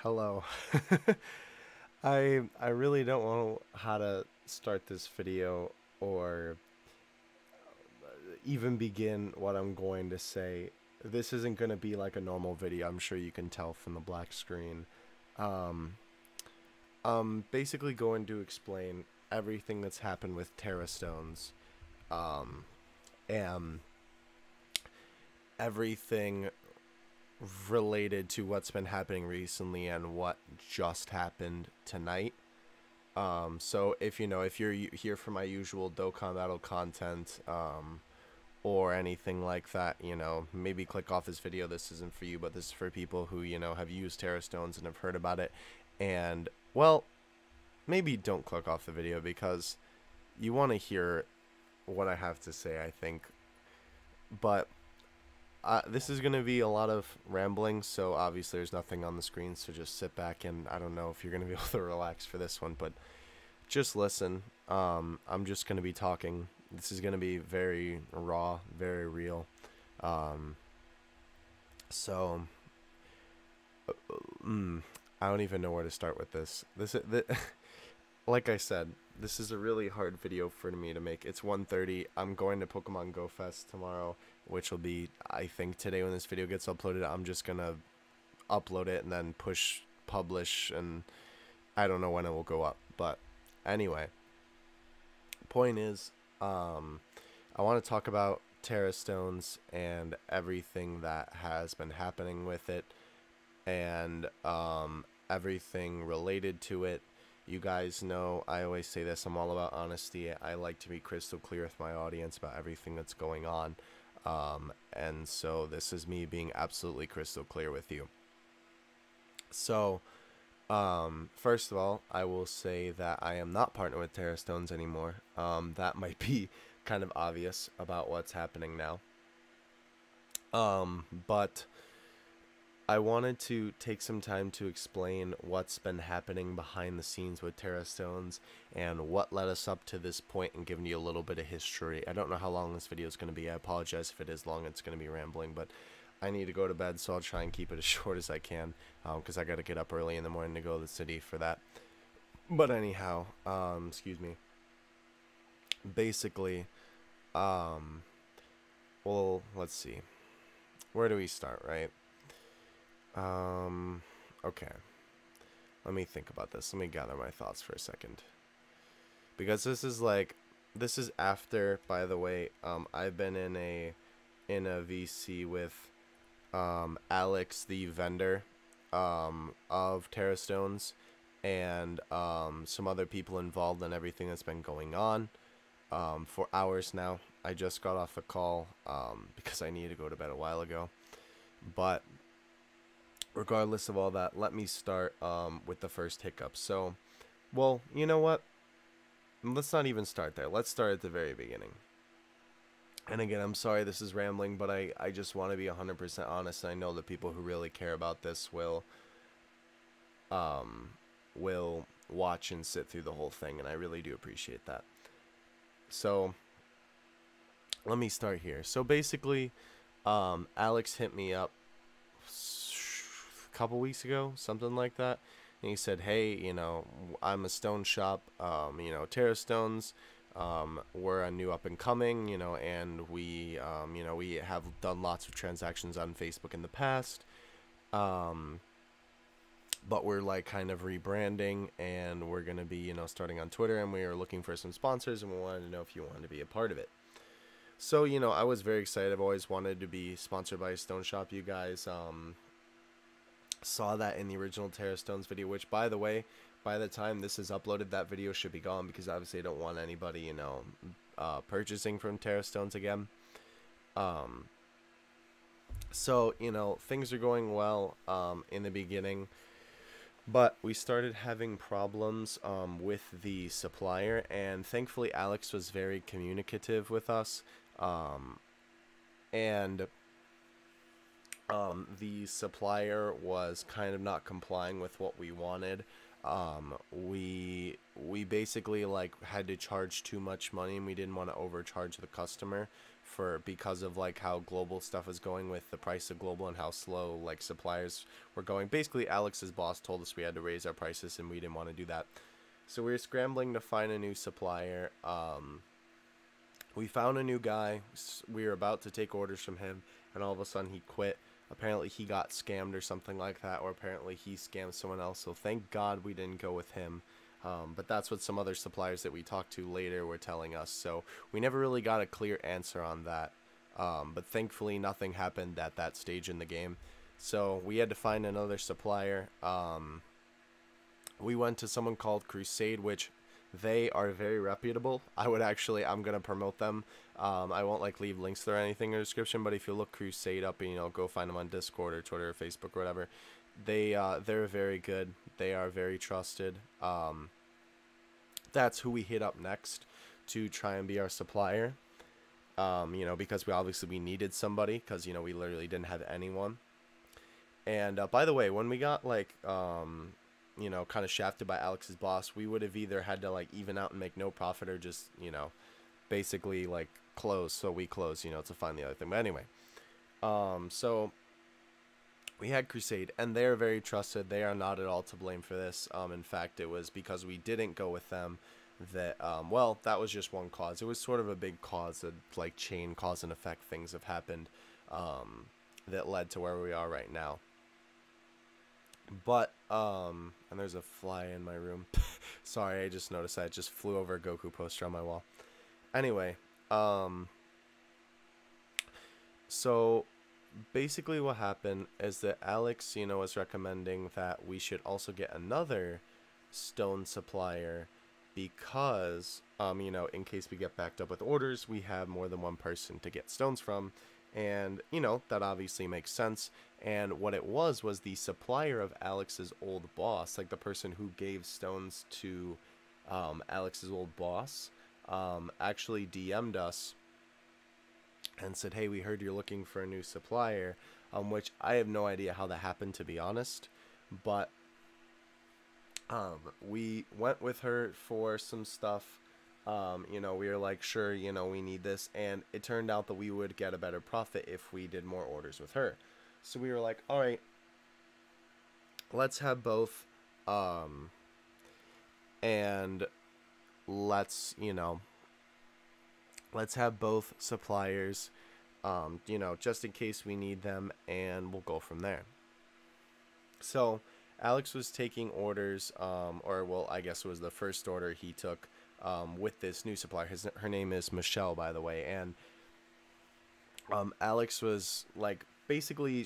Hello. I really don't know how to start this video or even begin what I'm going to say. This isn't going to be like a normal video. I'm sure you can tell from the black screen. Um, I'm basically going to explain everything that's happened with terastones, um, and everything related to what's been happening recently and what just happened tonight. So if you're here for my usual Dokkan Battle content, or anything like that, maybe click off this video. This isn't for you, but this is for people who, have used terastones and have heard about it. And, well, maybe don't click off the video because you want to hear what I have to say, I think. But this is going to be a lot of rambling, so obviously there's nothing on the screen, so just sit back and I don't know if you're going to be able to relax for this one, but just listen. I'm just going to be talking. This is going to be very raw, very real. So, I don't even know where to start with this. Like I said, this is a really hard video for me to make. It's 1:30. I'm going to Pokemon Go Fest tomorrow, which will be, I think, today when this video gets uploaded. I'm just going to upload it and then push publish, and I don't know when it will go up. But anyway, point is, I want to talk about terastones and everything that has been happening with it, and everything related to it. You guys know I always say this, I'm all about honesty. I like to be crystal clear with my audience about everything that's going on. And so this is me being absolutely crystal clear with you. So, first of all, I will say that I am not partnered with terastones anymore. That might be kind of obvious about what's happening now. But I wanted to take some time to explain what's been happening behind the scenes with terastones and what led us up to this point, and giving you a little bit of history. I don't know how long this video is going to be. I apologize if it is long. It's going to be rambling, but I need to go to bed, so I'll try and keep it as short as I can, because I got to get up early in the morning to go to the city for that. But anyhow, excuse me. Basically, well, let's see. Where do we start, right? Okay. Let me think about this. Let me gather my thoughts for a second. Because this is after, by the way, I've been in a VC with Alex, the vendor of terastones, and some other people involved in everything that's been going on for hours now. I just got off a call because I needed to go to bed a while ago. But regardless of all that, let me start with the first hiccup. So, well, you know what? Let's not even start there. Let's start at the very beginning. And again, I'm sorry this is rambling, but I just want to be 100% honest. And I know that people who really care about this will watch and sit through the whole thing, and I really do appreciate that. So, let me start here. So basically, Alex hit me up a couple weeks ago, something like that, and he said, hey, I'm a stone shop, terastones, we're a new up and coming, and we we have done lots of transactions on Facebook in the past, but we're like kind of rebranding, and we're gonna be starting on Twitter, and we are looking for some sponsors, and we wanted to know if you wanted to be a part of it. So I was very excited. I've always wanted to be sponsored by a stone shop. You guys saw that in the original terastones video, which, by the way, by the time this is uploaded, that video should be gone, because obviously I don't want anybody purchasing from terastones again. So things are going well in the beginning, but we started having problems with the supplier, and thankfully Alex was very communicative with us, and the supplier was kind of not complying with what we wanted. We basically had to charge too much money, and we didn't want to overcharge the customer for because of like how global stuff is going with the price of global and how slow like suppliers were going. Basically, Alex's boss told us we had to raise our prices, and we didn't want to do that. So we were scrambling to find a new supplier. We found a new guy. We were about to take orders from him, and all of a sudden he quit. Apparently he got scammed or something like that, or apparently he scammed someone else. So thank God we didn't go with him. But that's what some other suppliers that we talked to later were telling us. So we never really got a clear answer on that. But thankfully nothing happened at that stage in the game. So we had to find another supplier. We went to someone called Crusade, which they are very reputable. I'm going to promote them. I won't like leave links there or anything in the description, but if you look Crusade up and, go find them on Discord or Twitter or Facebook or whatever, they're very good. They are very trusted. That's who we hit up next to try and be our supplier. Because we needed somebody, because, we literally didn't have anyone. And by the way, when we got kind of shafted by Alex's boss, we would have either had to like even out and make no profit, or just, basically like close. So we closed, to find the other thing. But anyway, so we had Crusade, and they're very trusted. They are not at all to blame for this. In fact, it was because we didn't go with them that, that was just one cause. It was sort of a big cause, that like chain cause and effect things have happened, that led to where we are right now. But, and there's a fly in my room. Sorry, I just noticed that. It just flew over a Goku poster on my wall. Anyway, so basically what happened is that Alex, was recommending that we should also get another stone supplier because, in case we get backed up with orders, we have more than one person to get stones from. And, that obviously makes sense. And what it was the supplier of Alex's old boss, like the person who gave stones to Alex's old boss, actually DM'd us and said, hey, we heard you're looking for a new supplier, which I have no idea how that happened, to be honest. But we went with her for some stuff. We were like, sure, we need this. And it turned out that we would get a better profit if we did more orders with her. So we were like, all right, let's have both. And let's have both suppliers, just in case we need them, and we'll go from there. So Alex was taking orders, I guess it was the first order he took, with this new supplier. Her name is Michelle, by the way. And Alex was like, basically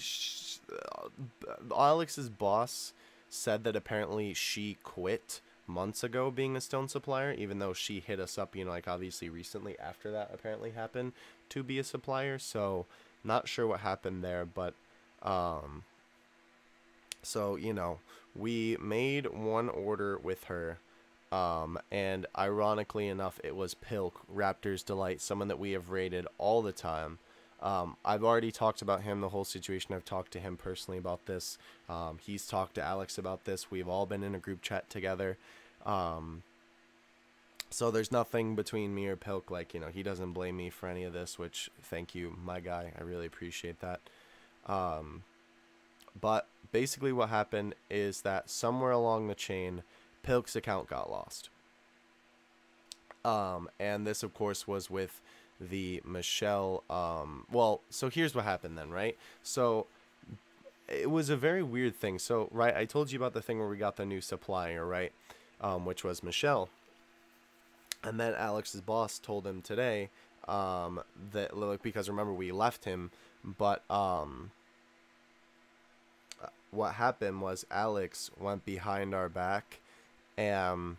Alex's boss said that apparently she quit months ago being a stone supplier, even though she hit us up, obviously recently after that apparently happened to be a supplier. So not sure what happened there, but so we made one order with her. And ironically enough, it was Pilk, Raptor's Delight, someone that we have rated all the time. I've already talked about him, the whole situation. I've talked to him personally about this. He's talked to Alex about this. We've all been in a group chat together. So there's nothing between me or Pilk. Like, he doesn't blame me for any of this, which, thank you, my guy. I really appreciate that. But basically what happened is that somewhere along the chain, Pilk's account got lost. And this, of course, was with the Michelle, so here's what happened then, right? So it was a very weird thing. So, right, I told you about the thing where we got the new supplier, right? Which was Michelle. And then Alex's boss told him today, that, like, because remember, we left him, but, what happened was Alex went behind our back and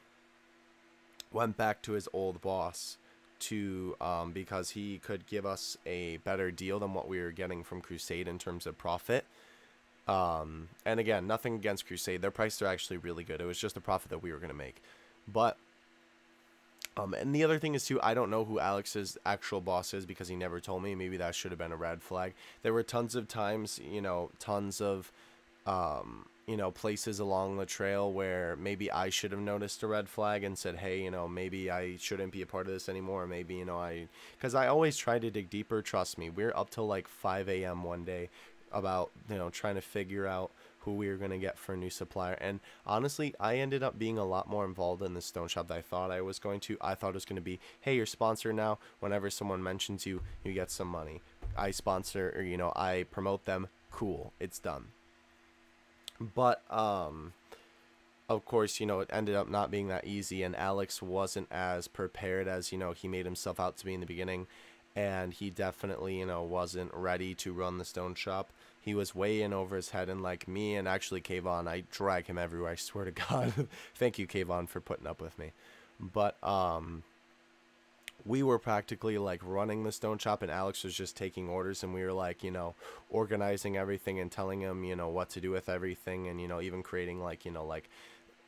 went back to his old boss to because he could give us a better deal than what we were getting from Crusade in terms of profit. And again, nothing against Crusade. Their prices are actually really good. It was just the profit that we were going to make. But and the other thing is too, I don't know who Alex's actual boss is because he never told me. Maybe that should have been a red flag. There were tons of times, tons of places along the trail where maybe I should have noticed a red flag and said, hey, maybe I shouldn't be a part of this anymore. Maybe, because I always try to dig deeper. Trust me, we're up till like 5 a.m. one day about, trying to figure out who we were going to get for a new supplier. And honestly, I ended up being a lot more involved in the stone shop than I thought I was going to. I thought it was going to be, hey, you're sponsored now. Whenever someone mentions you, you get some money. I sponsor, or, I promote them. Cool. It's done. But, of course, it ended up not being that easy, and Alex wasn't as prepared as, he made himself out to be in the beginning, and he definitely, wasn't ready to run the stone shop. He was way in over his head, and like me and actually Kayvon, I drag him everywhere, I swear to God. Thank you, Kayvon, for putting up with me. But, we were practically like running the stone shop, and Alex was just taking orders, and we were like, organizing everything and telling him, what to do with everything, and, even creating like,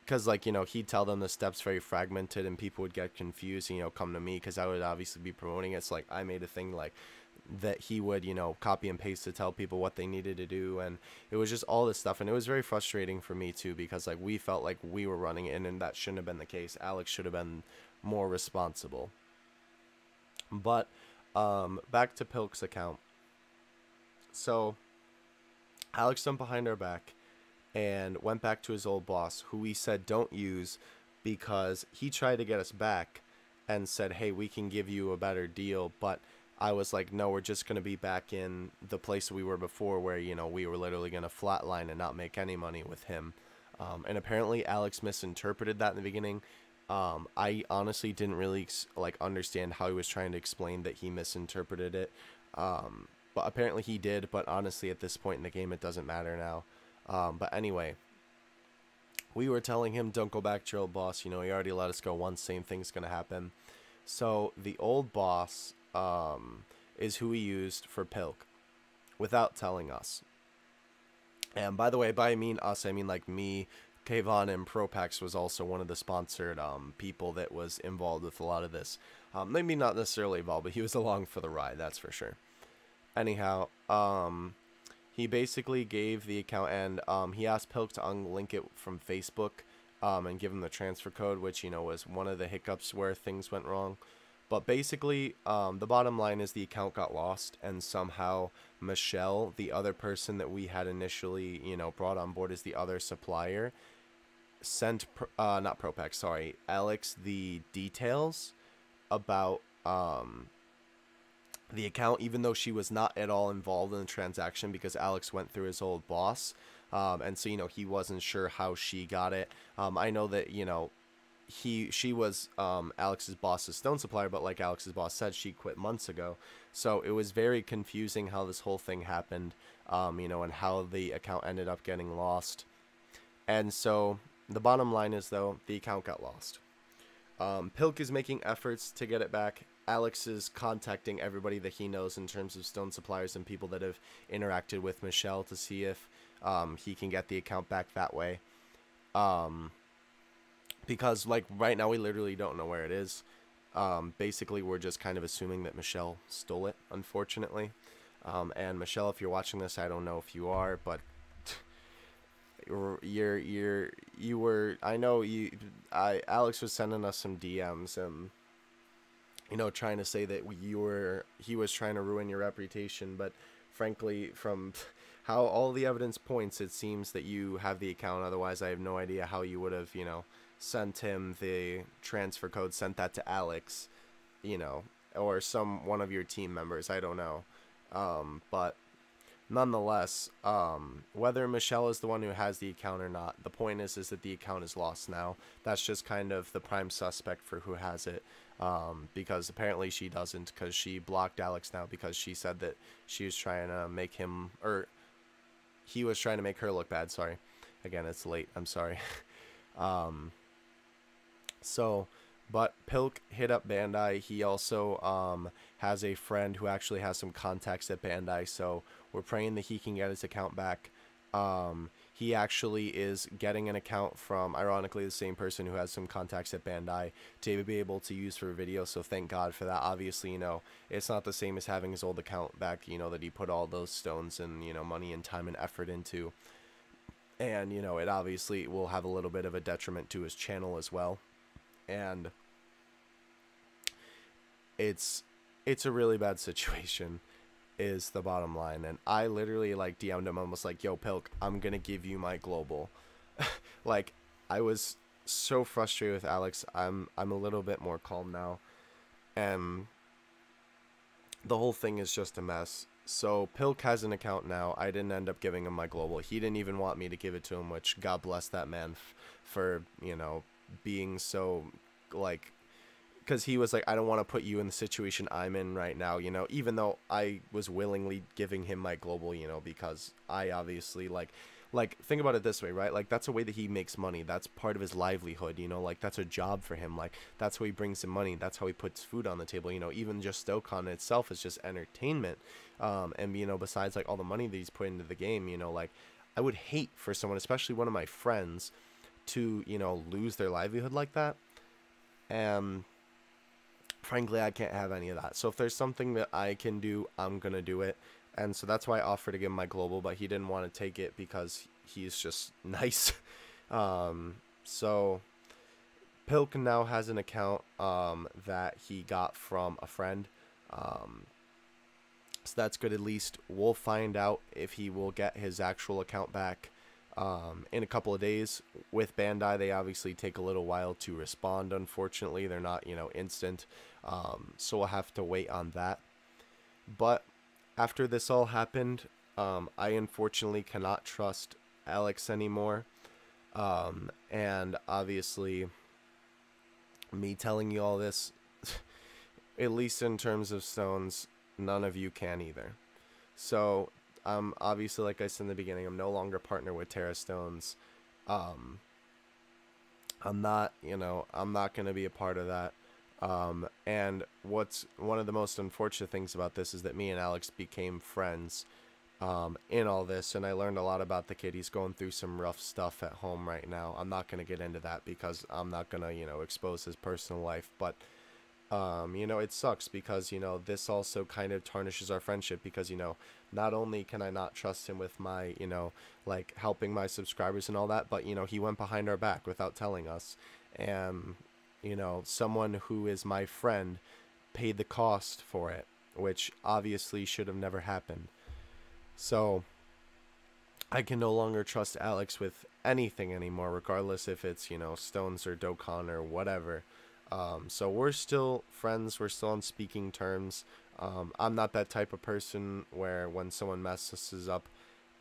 because like, he'd tell them the steps very fragmented, and people would get confused, and, come to me because I would obviously be promoting it. So like I made a thing like that he would, copy and paste to tell people what they needed to do, and it was just all this stuff, and it was very frustrating for me too, because like we felt like we were running it, and that shouldn't have been the case. Alex should have been more responsible. But back to Pilk's account. So Alex went behind our back and went back to his old boss, who he said don't use, because he tried to get us back and said, hey, we can give you a better deal. But I was like, no, we're just going to be back in the place we were before, where, we were literally going to flatline and not make any money with him. And apparently Alex misinterpreted that in the beginning. I honestly didn't really like understand how he was trying to explain that he misinterpreted it. But apparently he did, but honestly at this point in the game it doesn't matter now. But anyway, we were telling him don't go back to your old boss, he already let us go once, same thing's gonna happen. So the old boss is who he used for Pilk without telling us. And by the way, by I mean us, I mean like me, Kayvon, and Propax was also one of the sponsored people that was involved with a lot of this. Maybe not necessarily involved, but he was along for the ride, that's for sure. Anyhow, he basically gave the account, and he asked Pilk to unlink it from Facebook and give him the transfer code, which, was one of the hiccups where things went wrong. But basically, the bottom line is the account got lost, and somehow Michelle, the other person that we had initially, brought on board as the other supplier, sent, not Propax, sorry, Alex the details about the account, even though she was not at all involved in the transaction, because Alex went through his old boss. And so, he wasn't sure how she got it. I know that, she was Alex's boss's stone supplier, but like Alex's boss said, she quit months ago. So it was very confusing how this whole thing happened, and how the account ended up getting lost. And so the bottom line is, though, the account got lost. Pilk is making efforts to get it back. Alex is contacting everybody that he knows in terms of stone suppliers and people that have interacted with Michelle to see if he can get the account back that way. Because like right now we literally don't know where it is. Basically we're just kind of assuming that Michelle stole it, unfortunately. And Michelle, if you're watching this, I don't know if you are, but you were, I know Alex was sending us some DMs and, trying to say that he was trying to ruin your reputation, but frankly, from how all the evidence points, it seems that you have the account. Otherwise, I have no idea how you would have, sent him the transfer code, sent that to Alex, or one of your team members. I don't know. But nonetheless, whether Michelle is the one who has the account or not, the point is that the account is lost now. That's just kind of the prime suspect for who has it. Because apparently she doesn't, because she blocked Alex now because she said that she was trying to make him, or he was trying to make her look bad. Sorry. Again, it's late. I'm sorry. But Pilk hit up Bandai. He also has a friend who actually has some contacts at Bandai, so we're praying that he can get his account back. He actually is getting an account from, ironically, the same person who has some contacts at Bandai to be able to use for video, so thank God for that. Obviously, it's not the same as having his old account back, that he put all those stones and, money and time and effort into. and you know, it obviously will have a little bit of a detriment to his channel as well. And it's a really bad situation is the bottom line. And I literally like DM'd him almost like, yo, Pilk, I'm gonna give you my global. Like, I was so frustrated with Alex. I'm a little bit more calm now, and the whole thing is just a mess. So Pilk has an account now. I didn't end up giving him my global. He didn't even want me to give it to him, which God bless that man for, you know, being so, like, because he was like, I don't want to put you in the situation I'm in right now, you know, even though I was willingly giving him my global, you know, because I obviously like think about it this way, right? Like, that's a way that he makes money. That's part of his livelihood, you know, like that's a job for him. Like, that's how he brings him money. That's how he puts food on the table, you know. Even just Dokkan itself is just entertainment. And you know, besides like all the money that he's put into the game, you know, like, I would hate for someone, especially one of my friends, to, you know, lose their livelihood like that. And frankly, I can't have any of that. So if there's something that I can do, I'm gonna do it. And so that's why I offered to give him my global, but he didn't want to take it because he's just nice. So Pilk now has an account that he got from a friend. So that's good. At least we'll find out if he will get his actual account back in a couple of days. With Bandai, they obviously take a little while to respond. Unfortunately, they're not, you know, instant. So we'll have to wait on that. But after this all happened, I unfortunately cannot trust Alex anymore. And obviously, me telling you all this, at least in terms of stones, none of you can either. So, obviously, like I said in the beginning, I'm no longer partner with terastones. Um, I'm not, you know, I'm not going to be a part of that. And what's one of the most unfortunate things about this is that me and Alex became friends in all this, and I learned a lot about the kid. He's going through some rough stuff at home right now. I'm not going to get into that because I'm not going to, you know, expose his personal life, but you know, it sucks because, you know, this also kind of tarnishes our friendship because, you know, not only can I not trust him with my, you know, like helping my subscribers and all that, but, you know, he went behind our back without telling us. And, you know, someone who is my friend paid the cost for it, which obviously should have never happened. So I can no longer trust Alex with anything anymore, regardless if it's, you know, Stones or Dokkan or whatever. So we're still friends. We're still on speaking terms. I'm not that type of person where when someone messes up,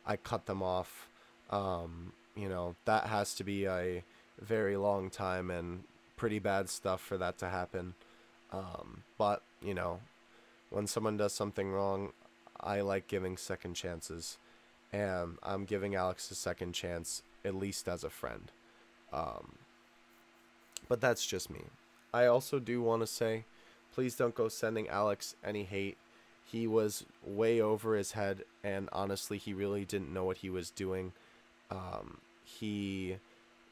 I cut them off. You know, that has to be a very long time and pretty bad stuff for that to happen. But, you know, when someone does something wrong, I like giving second chances. And I'm giving Alex a second chance, at least as a friend. But that's just me. I also do want to say, please don't go sending Alex any hate. He was way over his head, and honestly, he really didn't know what he was doing. He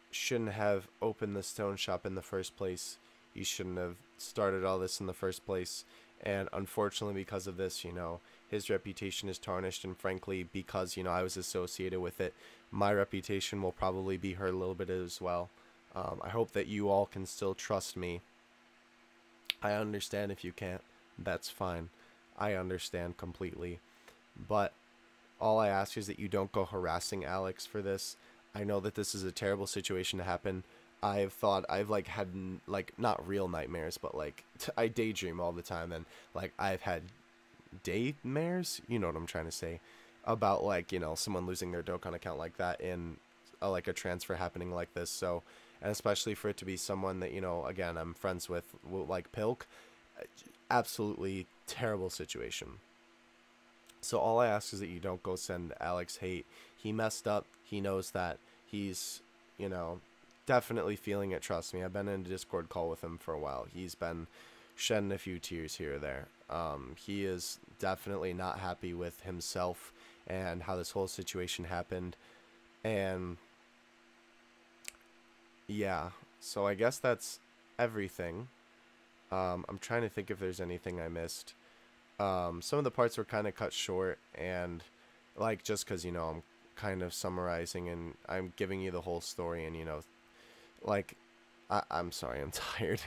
shouldn't have opened the stone shop in the first place. He shouldn't have started all this in the first place. And unfortunately, because of this, you know, his reputation is tarnished. And frankly, because, you know, I was associated with it, my reputation will probably be hurt a little bit as well. I hope that you all can still trust me. I understand if you can't. That's fine. I understand completely. But all I ask is that you don't go harassing Alex for this. I know that this is a terrible situation to happen. I've like had like not real nightmares, but like I daydream all the time, and like I've had daymares, you know what I'm trying to say, about like, you know, someone losing their Dokkan account like that in like a transfer happening like this. So, and especially for it to be someone that, you know, again, I'm friends with, like Pilk, absolutely terrible situation. So all I ask is that you don't go send Alex hate. He messed up. He knows that. He's, you know, definitely feeling it. Trust me. I've been in a Discord call with him for a while. He's been shedding a few tears here or there. He is definitely not happy with himself and how this whole situation happened. And yeah, so I guess that's everything. I'm trying to think if there's anything I missed. Some of the parts were kind of cut short, and like just because, you know, I'm kind of summarizing and I'm giving you the whole story, and like I'm sorry, I'm tired.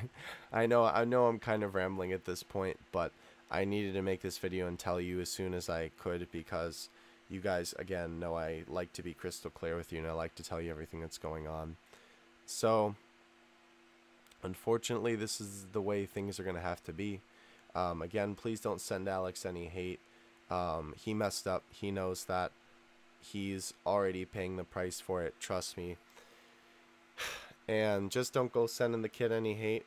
I know I'm kind of rambling at this point, but I needed to make this video and tell you as soon as I could, because you guys again know I like to be crystal clear with you, and I like to tell you everything that's going on. So unfortunately, this is the way things are going to have to be. Again, please don't send Alex any hate. He messed up. He knows that. He's already paying the price for it. Trust me. And just don't go sending the kid any hate.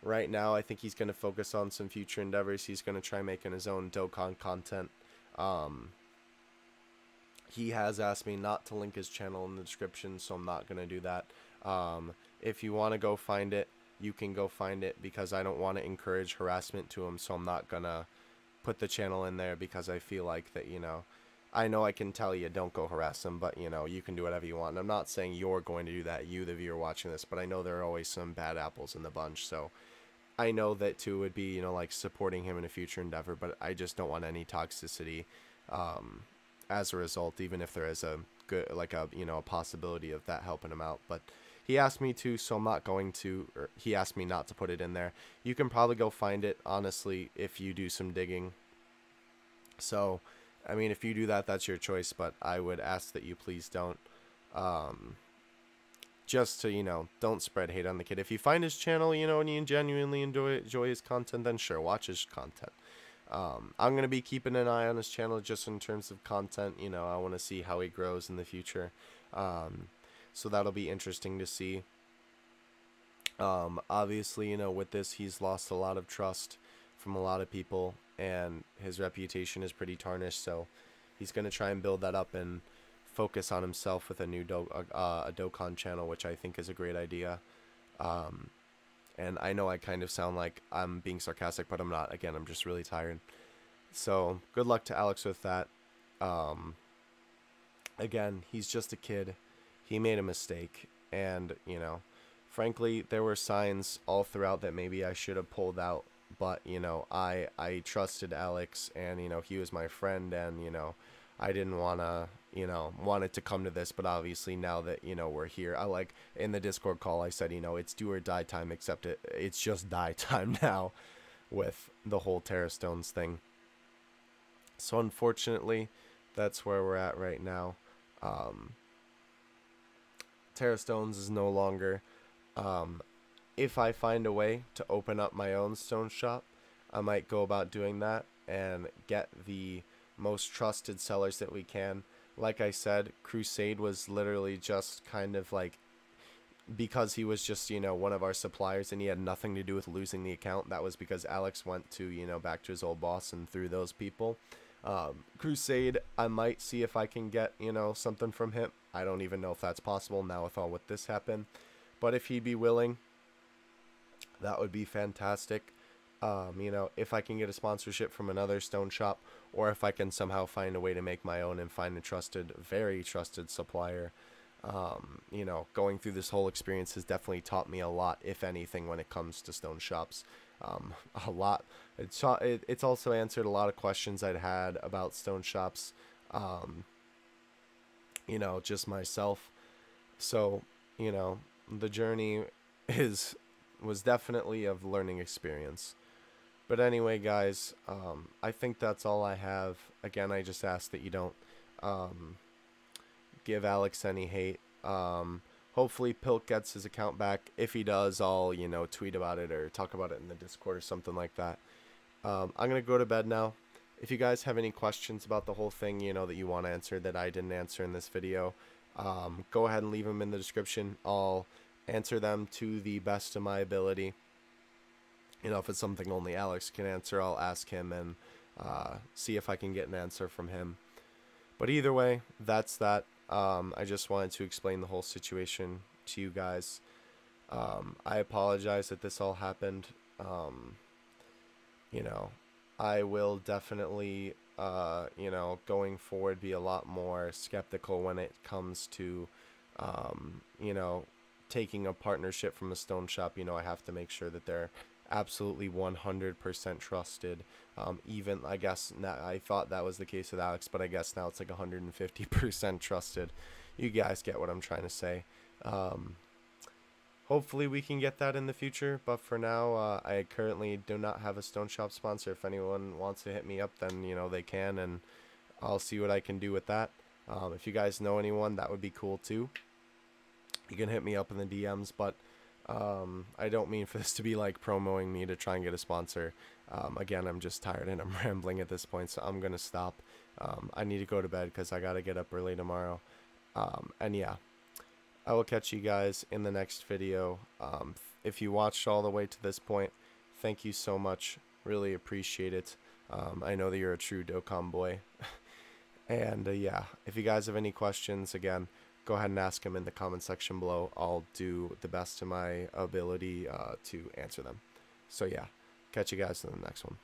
Right now, I think he's going to focus on some future endeavors. He's going to try making his own Dokkan content. He has asked me not to link his channel in the description, so I'm not going to do that. If you want to go find it, you can go find it, because I don't want to encourage harassment to him, so I'm not going to put the channel in there, because I feel like that, I know I can tell you don't go harass him, but, you can do whatever you want. And I'm not saying you're going to do that, you, the viewer watching this, but I know there are always some bad apples in the bunch, so I know that too would be, like supporting him in a future endeavor, but I just don't want any toxicity as a result, even if there is a good, like a possibility of that helping him out. But he asked me to, so I'm not going to, or he asked me not to put it in there. You can probably go find it, honestly, if you do some digging. So, I mean, if you do that, that's your choice, but I would ask that you please don't. Just to, don't spread hate on the kid. If you find his channel, and you genuinely enjoy his content, then sure, watch his content. I'm going to be keeping an eye on his channel just in terms of content. I want to see how he grows in the future. So that'll be interesting to see. Obviously, with this, he's lost a lot of trust from a lot of people, and his reputation is pretty tarnished. So he's going to try and build that up and focus on himself with a new Dokkan channel, which I think is a great idea. And I know I kind of sound like I'm being sarcastic, but I'm not. Again, I'm just really tired. So good luck to Alex with that. Again, he's just a kid. He made a mistake. And, frankly, there were signs all throughout that maybe I should have pulled out. But, I trusted Alex, and, he was my friend, and, I didn't want to, want it to come to this, but obviously now that, we're here, I like in the Discord call, I said, it's do or die time, except it's just die time now with the whole terastones thing. So unfortunately, that's where we're at right now. Terastones is no longer, if I find a way to open up my own stone shop, I might go about doing that and get the most trusted sellers that we can. Like I said, Crusade was literally just kind of like, because he was just, one of our suppliers, and he had nothing to do with losing the account. That was because Alex went to, back to his old boss and through those people. Crusade, I might see if I can get, something from him. I don't even know if that's possible now with all what this happened. But if he'd be willing, that would be fantastic. If I can get a sponsorship from another stone shop, or if I can somehow find a way to make my own and find a trusted, very trusted supplier. Going through this whole experience has definitely taught me a lot, if anything, when it comes to stone shops. A lot. It's also answered a lot of questions I'd had about stone shops, just myself. So, the journey was definitely a learning experience. But anyway, guys, I think that's all I have. Again, I just ask that you don't give Alex any hate. Hopefully Pilk gets his account back. If he does, I'll, tweet about it or talk about it in the Discord or something like that. I'm going to go to bed now. If you guys have any questions about the whole thing, that you want answered that I didn't answer in this video, go ahead and leave them in the description. I'll answer them to the best of my ability. If it's something only Alex can answer, I'll ask him and see if I can get an answer from him. But either way, that's that. I just wanted to explain the whole situation to you guys. I apologize that this all happened. I will definitely, going forward, be a lot more skeptical when it comes to, taking a partnership from a stone shop. I have to make sure that they're absolutely 100% trusted. Even I guess now, I thought that was the case with Alex, but I guess now it's like 150% trusted. You guys get what I'm trying to say. Um, Hopefully we can get that in the future, but for now, I currently do not have a Stone Shop sponsor. If anyone wants to hit me up, then they can, and I'll see what I can do with that. If you guys know anyone, that would be cool too. You can hit me up in the DMs, but I don't mean for this to be like promoting me to try and get a sponsor. Again, I'm just tired and I'm rambling at this point, so I'm gonna stop. I need to go to bed because I gotta get up early tomorrow. And yeah, I will catch you guys in the next video. If you watched all the way to this point, thank you so much. Really appreciate it. I know that you're a true Dokkan boy. And yeah, if you guys have any questions, again, go ahead and ask them in the comment section below. I'll do the best to my ability to answer them. So yeah, catch you guys in the next one.